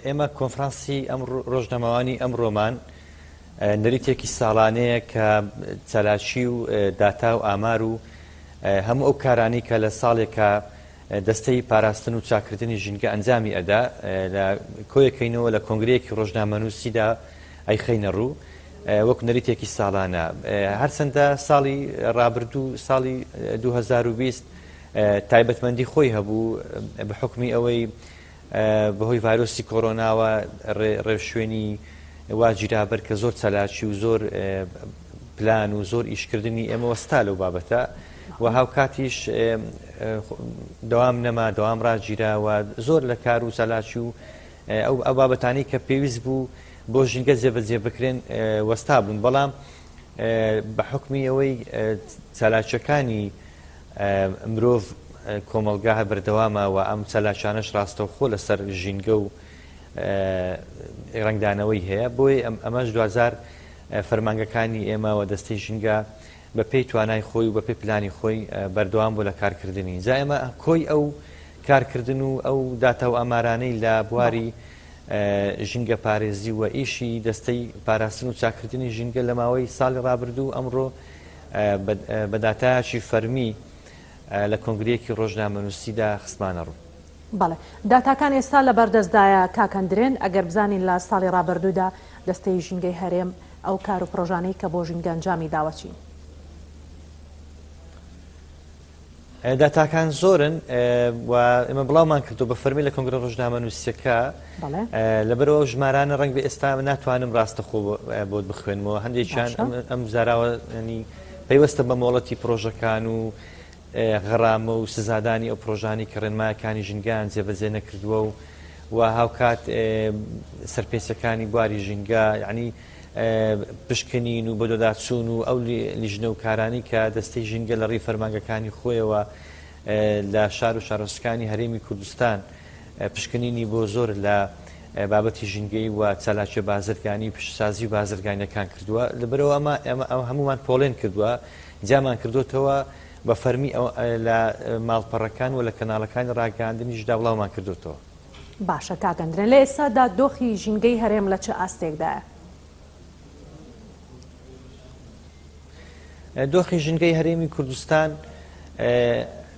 ئێمە کۆنفرانسی ئەم ڕۆژنامەوانی ئەمڕۆمان نەریتێکی ساڵانەیە کە چالاکی و داتا و ئامار و هەموو ئەو کارانی کە لە ساڵێکە دەستەی پاراستن و چاکردنی ژینگە ئەنجامی ئەدا لە کۆیەکەینەوە لە کۆنگرەیەکی ڕۆژنامەنووسیدا ئەیخەینە ڕوو وەکو نەریتێکی ساڵانە هەرچەندە ساڵی ڕابردوو ساڵی 2020 تایبەتمەندی خۆی هەبوو بە حکمی ئەوەی بەهۆی ڤایرۆسی کۆرۆناوە ڕێوشوێنی واگیرابەر کە زۆر چالاکی و زۆر پلان و زۆر ئیشکردنی ئێمە وەستا لەو بابەتە و هاوکاتیش دەوام نەما دەوام ڕاگیراوە زۆر لە کار و چالاکی و ئەو بابەتانی کە پێویست بوو بۆ ژینگە جێبەجێ بکرێن وەستا بوون بەڵام بە حکمی ئەوەی چالاکیەکانی مرۆڤ کۆمەلگا بەردەوامەوە ئەم چالاکیانەش ڕاستەوخۆ لەسەر ژینگە و ڕنگدانەوەی هەیە بۆی ئەمەش دوزار فەرمانگەکانی ئێمە و دەستەی ژینگە بە پێی توانای خۆی و بە پێی پلانی خۆی بەردەوام بۆ لە کارکردنی جا ئێمە کۆی ئەو کارکردن و ئەو داتا و ئەمارانەی لە بواری ژینگە پارێزی و ئیشی دەستەی پاراستن و چاکردنی ژینگە لە ماوەی ساڵی ڕابردوو ئەمڕۆ بە داتایەکی فەرمی لە کۆنگرەیەکی ڕۆژنامەنووسیدا خستمانە ڕوو. بەڵێ داتاکان ئێستا لە بەردەستدایە کاکەندرێن ئەگەر بزانین لە ساڵی ڕابردوودا دەستەی ژینگەی هەرێم ئەو کار و پرۆژانەی کە بۆ ژینگە ئەنجامی داوەچین. داتاکان زۆرن و ئێمە بڵاومان کردو بە فەرمی لە کۆنگرە ڕۆژنامەنووسیەکە لەبەرەوە ئەو ژمارانە ڕەنگ بە ئێستا ناتوانم ڕاستەخۆ بۆت بخوێنمەوە هەندێکیان ئەم زاراوە ینی پەیوەستە بە مۆڵەتی پرۆژەکان و غەڕامە و سزادانی ئەو پرۆژانی کە ڕێنمایەکانی ژینگەیان جێبەجێ نەکردووە و هاوکات سەرپێچەکانی بواری ژینگە یعنی پشکنین و بەدۆداچوون و ئەو لیژنە و کارانی کە دەستەی ژینگە لە ڕێی فەرمانگەکانی خۆیەوە لە شار و شارۆچکانی هەرێمی کوردستان پشکنینی بۆ زۆر لە بابەتی ژینگەی و چالاکی بازرگانی پشتسازی و بازرگانیەکان کردووە لەبەرەوە ئەمە هەمومان پۆڵێن کردووە جامان کردوتەوە بە فەرمی لە ماڵپەڕەکان و لە کەناڵەکانی ڕاگەاندنیشدا وڵاومان کردوتەوە. باشە کاکەندرێن لە ئێستادا دۆخی ژینگەی هەرێم لە چه ئاستێکدایە؟ دۆخی ژینگەی هەرێمی کوردستان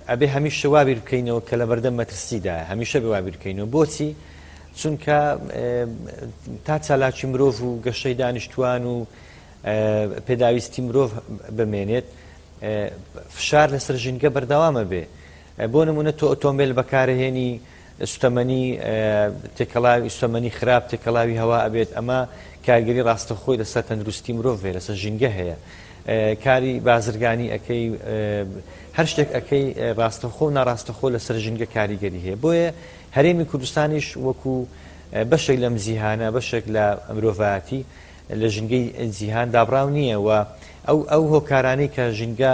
ئەبێ هەمیشە وابیر بکەینەوە کە لە بەردەم مەترسیدایە هەمیشە بێ وابیر بکەینەوە بۆچی چونکە تا چالاکی مرۆڤ و گەشەی دانیشتوان و پێداویستی مرۆڤ بمێنێت فشار لەسەر ژینگە بەردەوامە بێ بۆ نمونە تۆ ئۆتۆمبیل بەکارهێنی سوتەمەنی تێکەڵاوی سوتەمەنی خراپ تێکەڵاوی هەوا ئەبێت ئەمە کارگەری ڕاستەخۆی لەسەر تەندروستی مرۆڤ بێ لەسەر ژینگە هەیە کاری بازرگانی ئەەکەی هەر شتێک ئەەکەی ڕاستەخۆ و ناڕاستەخۆ لەسەر ژینگە کاریگەری هەیە بۆیە هەرێمی کوردستانیش وەکو بەشێک لەم جیهانە بەشێک لە مرۆڤایەتی لە ژینگەی جیهان دابڕاو نییە و ئەو هۆکارانەی کە ژینگە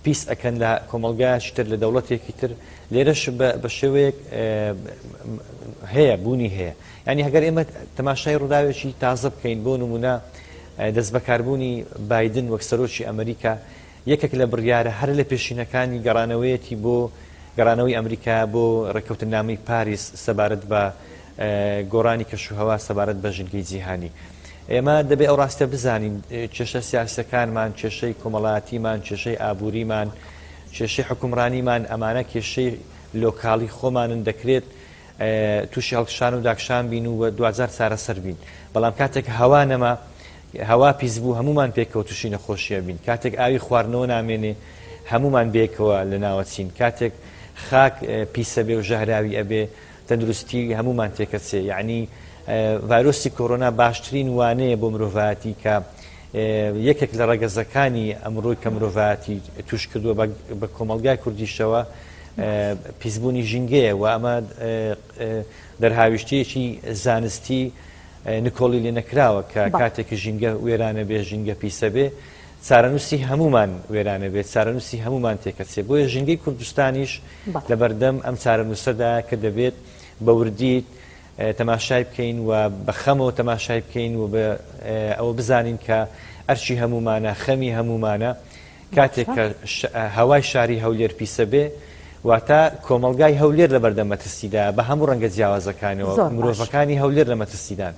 پیس ئەکەن لە کۆمەلگایەکی تر لە دەوڵەتێکی تر لێرەش بە شێوەیەک هەیە بوونی هەیە ینی هەگەر ئێمە تەماشای ڕووداوێکی تازە بکەین بۆ نمونە دەست بەکاربوونی بایدن وەک سەرۆکی ئەمریکا یەکێک لە بڕیارە هەر لە پێشینەکانی گەڕانەوەیەتی بۆ گەڕانەوەی ئەمریکا بۆ ڕێکەوتنامەی پاریس سەبارەت بە گۆڕانی کەشوهەوا سەبارەت بە ژینگەی جیهانی ئێمە دەبێت ئەو ڕاستە بزانین کێشە سیاسەکانمان کێشەی کۆمەڵایەتیمان کێشەی ئابووریمان کێشەی حکومڕانیمان ئەمانە کێشەی لۆکاڵی خۆمانن دەکرێت تووشی هەڵکشان و داکشان بین و دوزار چارەسەر بین بەڵام کاتێک هەوا نەما هەوا پیس بوو هەمومان پێکەوە تووشی نەخۆشیە بین کاتێک ئاوی خواردنەوە نامێنێ هەمومان بێکەوە لە ناوەچین کاتێک خاک پیسە بێ و ژەهراوی ئەبێ تەندروستی هەمومان تێکەچێ یعنی ڤایرۆسی کۆرۆنا باشترین وانەیە بۆ مرۆڤایەتی کە یەکێک لە ڕەگەزەکانی ئەمڕۆی کە مرۆڤایەتی توش کردووە بە کۆمەلگای کوردیشەوە پیسبوونی ژینگەیە و ئەمە دەرهاویشتەیەکی زانستی نکۆڵی لێ نەکراوە کە کاتێکی ژینگە وێرانە بێ ژینگە پیسە بێ چارەنووسی هەمومان وێرانە بێت چارەنووسی هەمومان تێکەچێ بۆیە ژینگەی کوردستانیش لە بەردەم ئەم چارەنووسەدا کە دەبێت بە وردیت تەماشای بکەین و بە خەمەوە تەماشای بکەین و ئەوە بزانین کە ئەرچی هەمومانە خەمی هەمومانە کاتێک کە هەوای شاری هەولێر پیسە بێ واتە کۆمەلگای هەولێر لە بەردەم مەترسیدا بە هەموو ڕەنگە جیاوازەکانەوە مرۆڤەکانی هەولێر لە مەترسیدان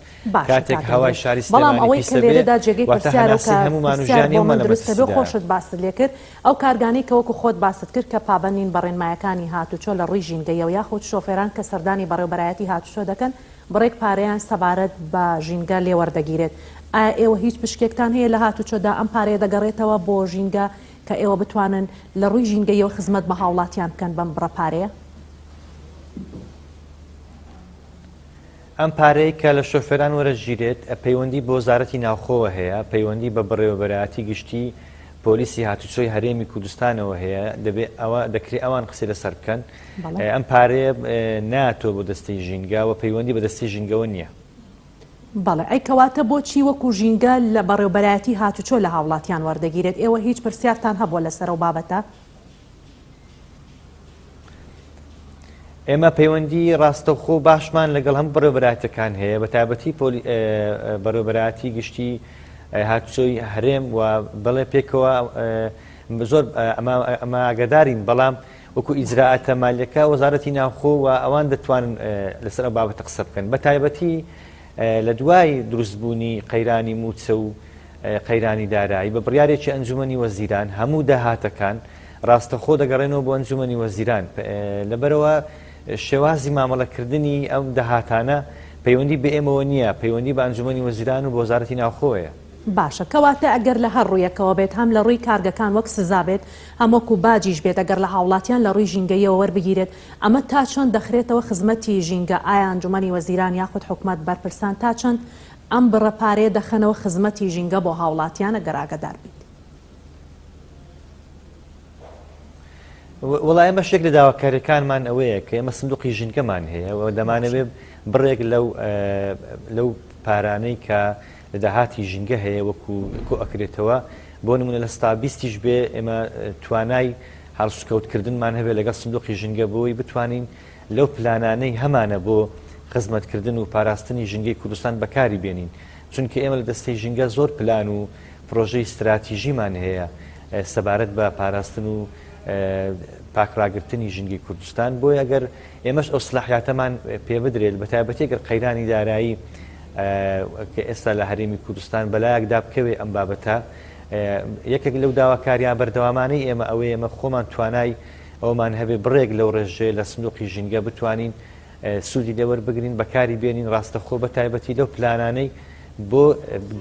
کاتێک هەوای شاری بەڵام ئەوەی کە لێرەدا جێگەی پرسیارەکە دروستە بێ خۆشت باست لێ کرد ئەو کارگانەی کە وەکو خۆت باست کرد کە پابەندین بەڕێنمایەکانی هاتوچۆ لە ڕووی ژینگەیەوە یاخود شۆفێران کە سەردانی بەڕێوەبەرایەتی هاتوچۆ دەکەن بڕێک پارەیان سەبارەت بە ژینگە لێوەردەگیرێت. ئایا ئێوە هیچ پشکێکتان هەیە لە هاتوچۆدا ئەم پارەیە دەگەڕێتەوە بۆ ژینگە کە ئێوە بتوانن لە ڕووی ژینگەیەوە خزمەت بە هاوڵاتیان بکەن بەم بڕەپارەیە؟ ئەم پارەی کە لە شۆفێران وەرەگیرێت پەیوەندی بۆ وەزارەتی ناوخۆوە هەیە، پەیوەندی بە بەڕێوەبەرایەتی گشتی پۆلیسی هاتوچۆی هەرێمی کوردستانەوە هەیە، دەبێت ئەوە دەکرێت ئەوان قسەی لەسەر بکەن. ئەم پارەیە ناتۆ بۆ دەستەی ژینگە و پەیوەندی بە دەستی ژینگەوە نییە. بەڵێ ئەی کەواتە بۆچی وەکو ژینگە لە بەڕێوەبەرایەتی هاتوچۆ لە هاوڵاتیان وەردەگیرێت؟ ئێوە هیچ پرسیارتان هەبووە لەسەر ئەو بابەتە؟ ئێمە پەیوەندی ڕاستەوخۆ باشمان لەگەڵ هەم بەڕێوەبەرایەتەکان هەیە، بە تایبەتی بەڕێوەبەرایەتی گشتی هاتوچۆی هەرێم و بەڵێ پێکەوە زۆر ئەمە ئاگادارین، بەڵام وەکو ئیجراعاتە مالیەکە وەزارەتی ناوخۆ و ئەوان دەتوانن لەسەر ئەو بابەتە قسە بکەن. بە تایبەتی لە دوای دروستبوونی قەیرانی موچە و قەیرانی دارایی بە بڕیارێکی ئەنجومەنی وەزیران هەموو داهاتەکان ڕاستەخۆ دەگەڕێنەوە بۆ ئەنجومەنی وەزیران. لەبەرەوە شێوازی مامەڵەکردنی ئەم داهاتانە پەیوەندی بە ئێمەوە نییە، پەیوەندی بە ئەنجومەنی وەزیران و بۆ وەزارەتی ناوخۆیە. باشە، کەواتە ئەگەر لە هەر ڕوویەکەوە بێت هەم لە ڕووی کارگەکان وەک سزا بێت هەمووەکو باجیش بێت ئەگەر لە هاوڵاتیان لە ڕووی ژینگەیەوە وەربگیرێت، ئەمە تا چەند دەخرێتەوە خزمەتی ژینگە؟ ئایا ئەنجومەنی وەزیران یاخود حکوومەت بەرپرسان تا چەند ئەم بڕەپارەیە دەخەنەوە خزمەتی ژینگە بۆ هاوڵاتیان ئەگەر ئاگادار بیت؟ وڵای ئەمە شێک لە داواکاریەکانمان ئەوەیە کە ئێمە سندوقی ژینگەمان هەیە و دەمانەوێت بڕێک لەو پارانەی کە لە داهاتی ژینگە هەیە وەکو ئەکرێتەوە بۆ نمونە لە ستا 20 بێ ئێمە توانای هەڵسوکەوتکردنمان هەبێت لەگەڵ سندوقی ژینگە بۆی بتوانین لەو پلانانەی هەمانە بۆ خزمەتکردن و پاراستنی ژینگەی کوردستان بەکاری بێنین، چونکە ئێمە لە دەستەی ژینگە زۆر پلان و پرۆژەی استراتیژیمان هەیە سەبارەت بە پاراستن و پاکڕاگرتنی ژینگەی کوردستان. بۆی ئەگەر ئێمەش ئەو سلاحیاتەمان پێ بدرێت بە تایبەتی ئەگەر قەیرانی دارایی کە ئێستا لە هەرێمی کوردستان بەلایەکدا بکەوێ ئەم بابەتە، یەکێک لەو داواکاریان بەردەوامانەی ئێمە ئەوەیە ئێمە خۆمان توانای ئەومان هەبێ بڕێک لەو ڕێژێ لە سندوقی ژینگە بتوانین سوودی لەوەربگرین بەکاری بێنین ڕاستەخۆ بە تایبەتی لەو پلانانەی بۆ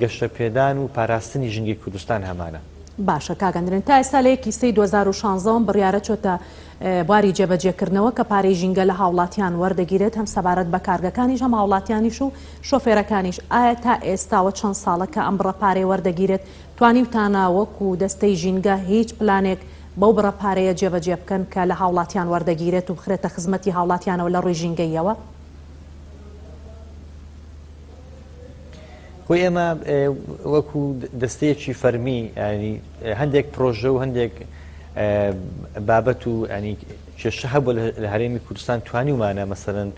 گەشە پێدان و پاراستنی ژینگەی کوردستان هەمانە. باشە کاگەندرن، تا ئێستا لە یەکیسەی 2016 بڕیارە چۆتە بواری جێبەجێکردنەوە کە پارەی ژینگە لە هاوڵاتیان وەردەگیرێت، هەم سەبارەت بە کارگەکانیش هەم هاوڵاتیانیش و شۆفێرەکانیش. ئایا تا ئێستاوە چەند ساڵە کە ئەم بڕەپارەی وەردەگیرێت توانیوتانە وەکو دەستەی ژینگە هیچ پلانێک بەو بڕەپارەیە جێبەجێ بکەن کە لە هاوڵاتیان وەردەگیرێت و بخرێتە خزمەتی هاوڵاتیانەوە لە ڕووی ژینگەیەوە؟ خۆی ئێمە وەکو دەستەیەکی فەرمی ینی هەندێک پرۆژە و هەندێک بابەت و ینی کێشە هەبوو لە هەرێمی کوردستان توانیومانە مەسەرەن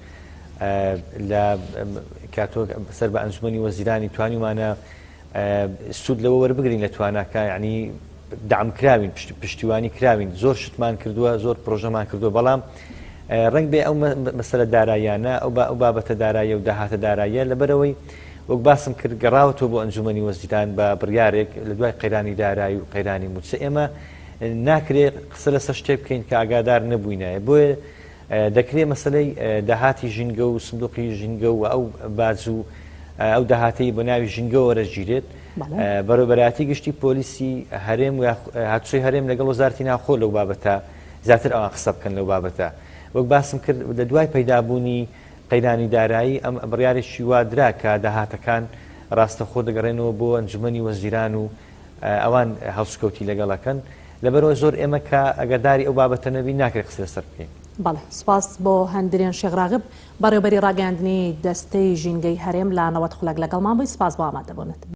لە کاتۆ سەر بە ئەنجومەنی وەزیرانی توانیومانە سوود لەوە وەربگرین لە تواناکە، ینی دعم کراوین، پشتیوانی کراوین، زۆر شتمان کردووە، زۆر پرۆژەمان کردووە، بەڵام ڕەنگ بێ ئەو مەسەلە داراییانە ئەو بابەتە داراییە و داهاتە داراییە لەبەرەوەی وەک باسم کرد گەڕاوەتەوە بۆ ئەنجومەنی وەزیران بە بڕیارێک لە دوای قەیرانی دارایی و قەیرانی موچە. ئێمە ناکرێت قسە لەسەر شتێک بکەین کە ئاگادار نەبووینایە، بۆیە دەکرێت مەسەلەی داهاتی ژینگە و سندوقی ژینگە و ئەو باز و ئەو داهاتەی بە ناوی ژینگە وەرەگیرێت. بەڕێوەبەرایەتی گشتی پۆلیسی هەرێم و هاتوچۆی هەرێم لەگەڵ وەزارەتی ناوخۆ لەو بابەتە زیاتر ئەوان قسە بکەن لەو بابەتە. وەک باسم کرد لە دوای پەیدابوونی قەیرانی دارایی ئەم بڕیارێکی وادرا کە داهاتەکان ڕاستەخۆ دەگەڕێنەوە بۆ ئەنجومەنی وەزیران و ئەوان هەڵسکەوتی لەگەڵەکەن. لەبەرەوە زۆر ئێمە کە ئەگەداری ئەو بابەتە نەبی ناکرێت قسە لەسەر بکەین. بەڵێ، سپاس بۆ هەندێن شێغراغب بەڕێوەبەری ڕاگەاندنی دەستەی ژینگەی هەرێم لا نەوەت خوڵک لەگەڵمان بووی. سپاس بۆ ئامادەبوونت.